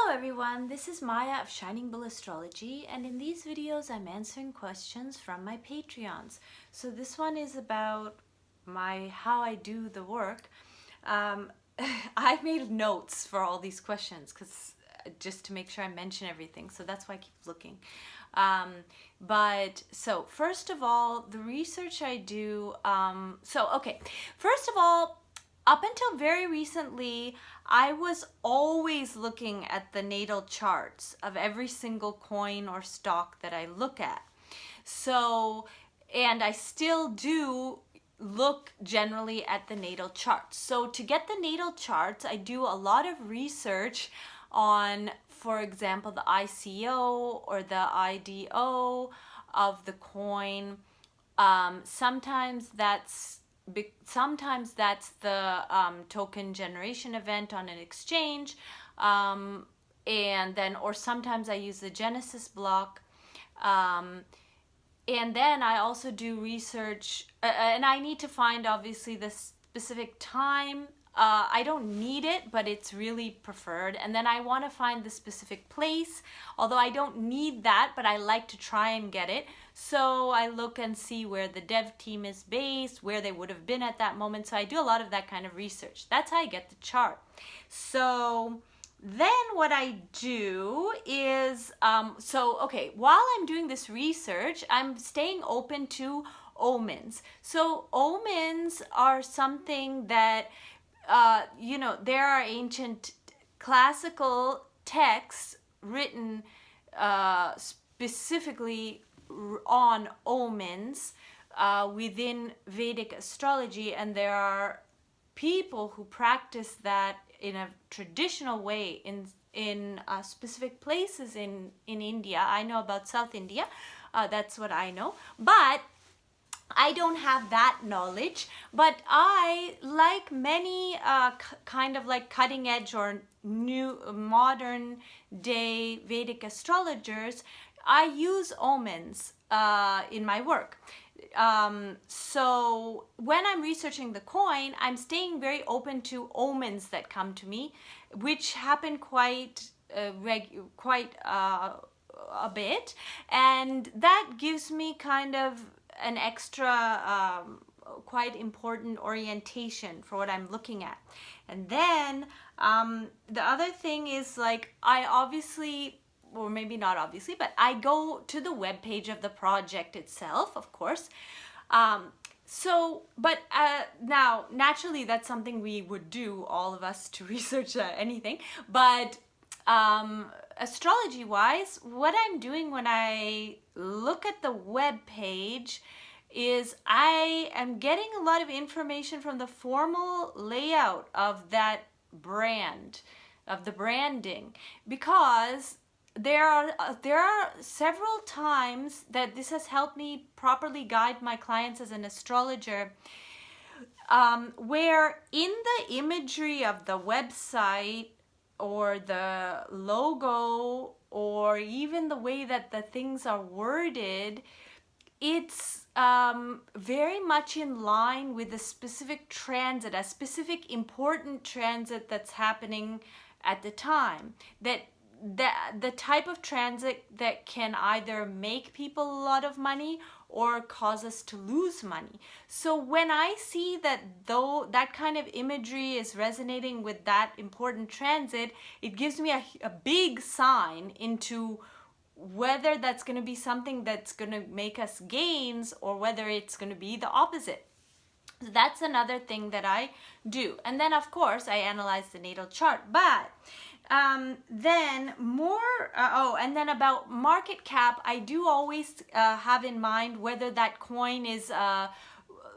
Hello everyone, this is Maya of Shining Bull Astrology, and in these videos I'm answering questions from my Patreons. So this one is about how I do the work. I've made notes for all these questions just to make sure I mention everything, so that's why I keep looking. So first of all, the research I do, first of all, up until very recently, I was always looking at the natal charts of every single coin or stock that I look at. So, and I still do look generally at the natal charts. So to get the natal charts, I do a lot of research on, for example, the ICO or the IDO of the coin. Sometimes that's the token generation event on an exchange, or sometimes I use the Genesis block, and then I also do research, and I need to find obviously the specific time. I don't need it, but it's really preferred. And then I want to find the specific place, although I don't need that, but I like to try and get it. So I look and see where the dev team is based, where they would have been at that moment. So I do a lot of that kind of research. That's how I get the chart. So then what I do is, while I'm doing this research, I'm staying open to omens. So omens are something that there are ancient classical texts written specifically on omens within Vedic astrology, and there are people who practice that in a traditional way in specific places in India. I know about South India, that's what I know, but I don't have that knowledge. But I, like many kind of like cutting edge or new modern day Vedic astrologers, I use omens in my work. So when I'm researching the coin, I'm staying very open to omens that come to me, which happen quite a bit, and that gives me kind of an extra quite important orientation for what I'm looking at. And then the other thing is, like, I obviously, or maybe not obviously, but I go to the web page of the project itself, of course. Now, naturally, that's something we would do, all of us, to research anything. But astrology-wise, what I'm doing when I look at the web page is I am getting a lot of information from the formal layout of that brand, of the branding, because there are several times that this has helped me properly guide my clients as an astrologer, where in the imagery of the website or the logo or even the way that the things are worded, it's very much in line with a specific transit, a specific important transit that's happening at the time. The type of transit that can either make people a lot of money or cause us to lose money. So when I see that that kind of imagery is resonating with that important transit, it gives me a big sign into whether that's going to be something that's going to make us gains or whether it's going to be the opposite. So that's another thing that I do. And then, of course, I analyze the natal chart. But then and then about market cap, I do always have in mind whether that coin is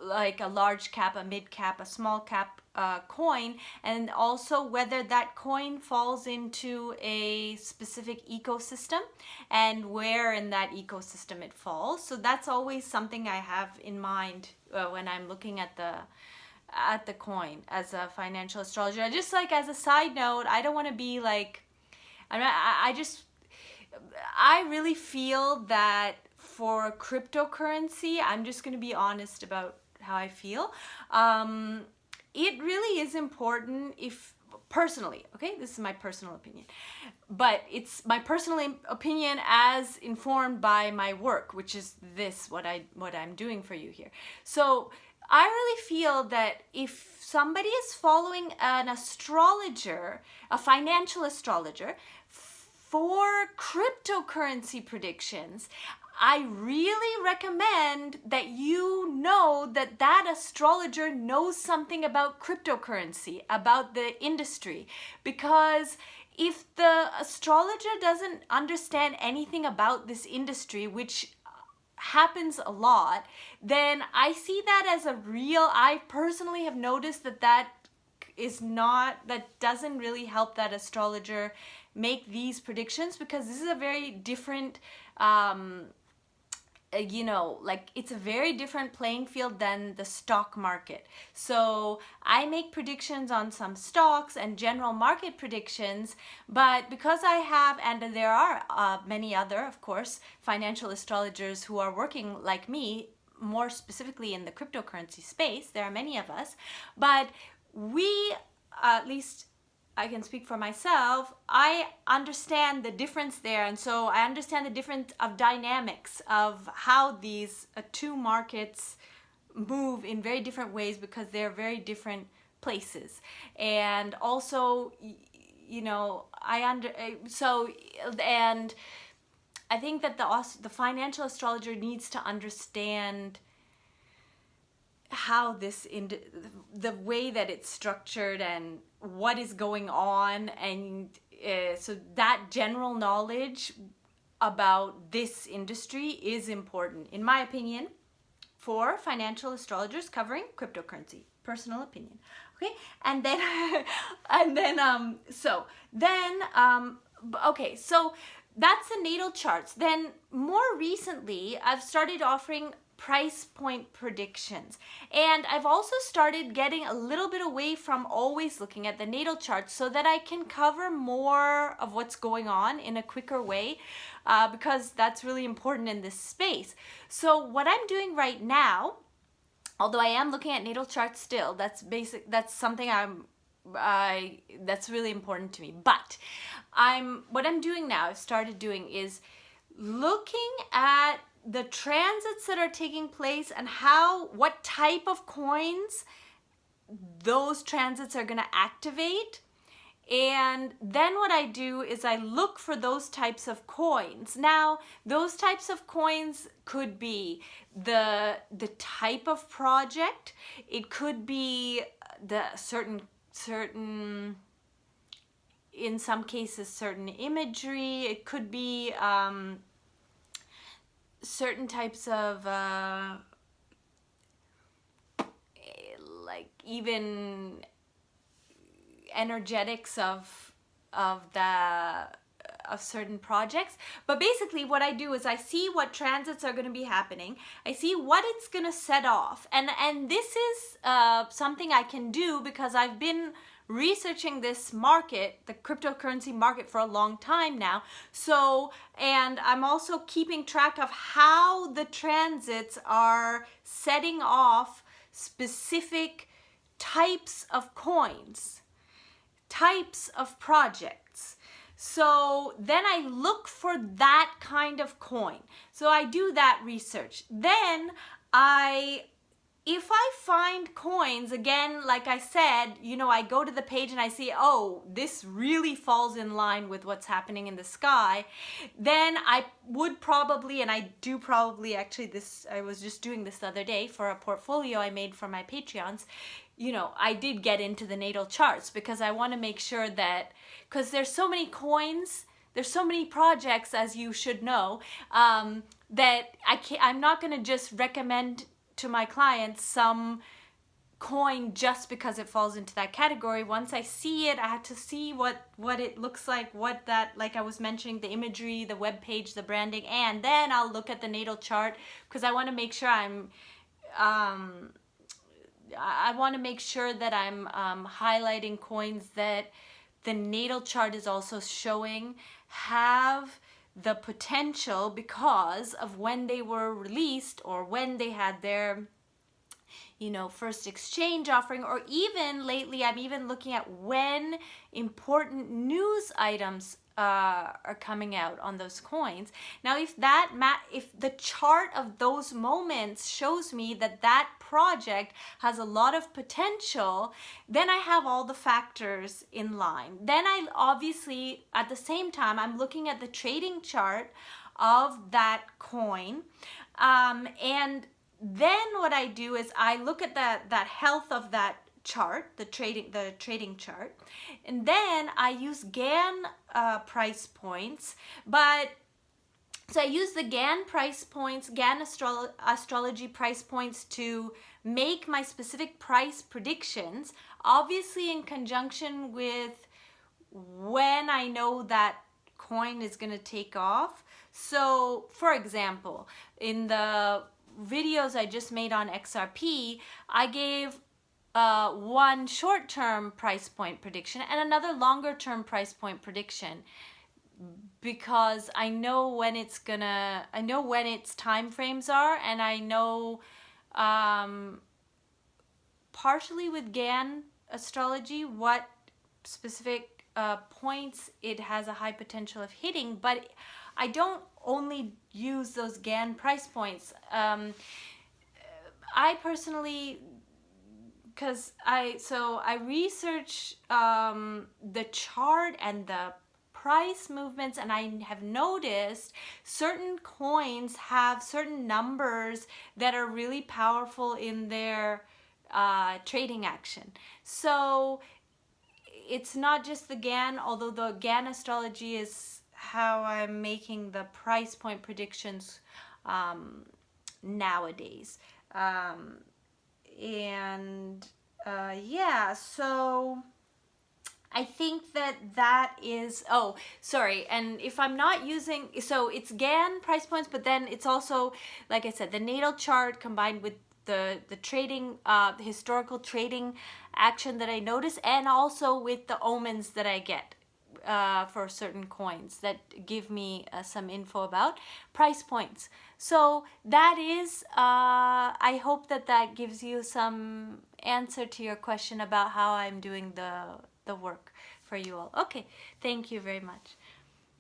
like a large cap, a mid cap, a small cap coin, and also whether that coin falls into a specific ecosystem and where in that ecosystem it falls. So that's always something I have in mind when I'm looking at the coin as a financial astrologer. Just like as a side note, I don't want to be like, I really feel that for cryptocurrency, I'm just going to be honest about how I feel. It really is important personally, okay? This is my personal opinion. But it's my personal opinion as informed by my work, which is this, what I'm doing for you here. So I really feel that if somebody is following an astrologer, a financial astrologer, for cryptocurrency predictions, I really recommend that you know that that astrologer knows something about cryptocurrency, about the industry, because if the astrologer doesn't understand anything about this industry, which happens a lot, then I see that as a real, I personally have noticed that that doesn't really help that astrologer make these predictions, because this is a very different it's a very different playing field than the stock market. So I make predictions on some stocks and general market predictions, but because I have, and there are many other, of course, financial astrologers who are working like me, more specifically in the cryptocurrency space, there are many of us, but we, at least I can speak for myself, I understand the difference there, and so I understand the difference of dynamics of how these two markets move in very different ways, because they're very different places. And also, and I think that the financial astrologer needs to understand how the way that it's structured and what is going on, and so that general knowledge about this industry is important, in my opinion, for financial astrologers covering cryptocurrency. Personal opinion. Okay, and then so that's the natal charts. Then more recently, I've started offering price point predictions, and I've also started getting a little bit away from always looking at the natal charts, so that I can cover more of what's going on in a quicker way, because that's really important in this space. So what I'm doing right now, although I am looking at natal charts still, that's something that's really important to me, but what I'm doing now, I've started doing, is looking at the transits that are taking place and what type of coins those transits are going to activate. And then what I do is I look for those types of coins. Now, those types of coins could be the type of project. It could be the certain in some cases certain imagery. It could be certain types of like even energetics of certain projects. But basically what I do is I see what transits are going to be happening. I see what it's going to set off, and this is something I can do because I've been researching this market, the cryptocurrency market, for a long time now. So, and I'm also keeping track of how the transits are setting off specific types of coins, types of projects. So then I look for that kind of coin. So I do that research. Then if I find coins, again, like I said, I go to the page and I see, oh, this really falls in line with what's happening in the sky, then I would probably, and I do probably, actually I was just doing this the other day for a portfolio I made for my Patreons, I did get into the natal charts, because I want to make sure that, because there's so many coins, there's so many projects, as you should know, that I'm not going to just recommend to my clients some coin just because it falls into that category. Once I see it, I have to see what it looks like, like I was mentioning, the imagery, the web page, the branding, and then I'll look at the natal chart, because I want to make sure I'm highlighting coins that the natal chart is also showing have the potential, because of when they were released or when they had their you know, first exchange offering, or even lately I'm even looking at when important news items are coming out on those coins. Now, if the chart of those moments shows me that that project has a lot of potential, then I have all the factors in line. Then I obviously, at the same time, I'm looking at the trading chart of that coin, and then what I do is I look at that health of that chart, the trading chart, and then I use Gann price points. But so I use the Gann price points, Gann astrology price points, to make my specific price predictions, obviously in conjunction with when I know that coin is going to take off. So for example, in the videos I just made on XRP, I gave one short-term price point prediction and another longer-term price point prediction, because I know when its time frames are, and I know partially with Gann astrology what specific points it has a high potential of hitting, but I don't only use those Gann price points. I personally, because I research the chart and the price movements, and I have noticed certain coins have certain numbers that are really powerful in their trading action. So it's not just the Gann, although the Gann astrology is how I'm making the price point predictions nowadays. Yeah, so I think that is, oh, sorry, and if I'm not using, so it's Gann price points, but then it's also, like I said, the natal chart combined with the trading, the historical trading action that I notice, and also with the omens that I get for certain coins that give me some info about price points. So that is, I hope that gives you some answer to your question about how I'm doing the work for you all. Okay, thank you very much.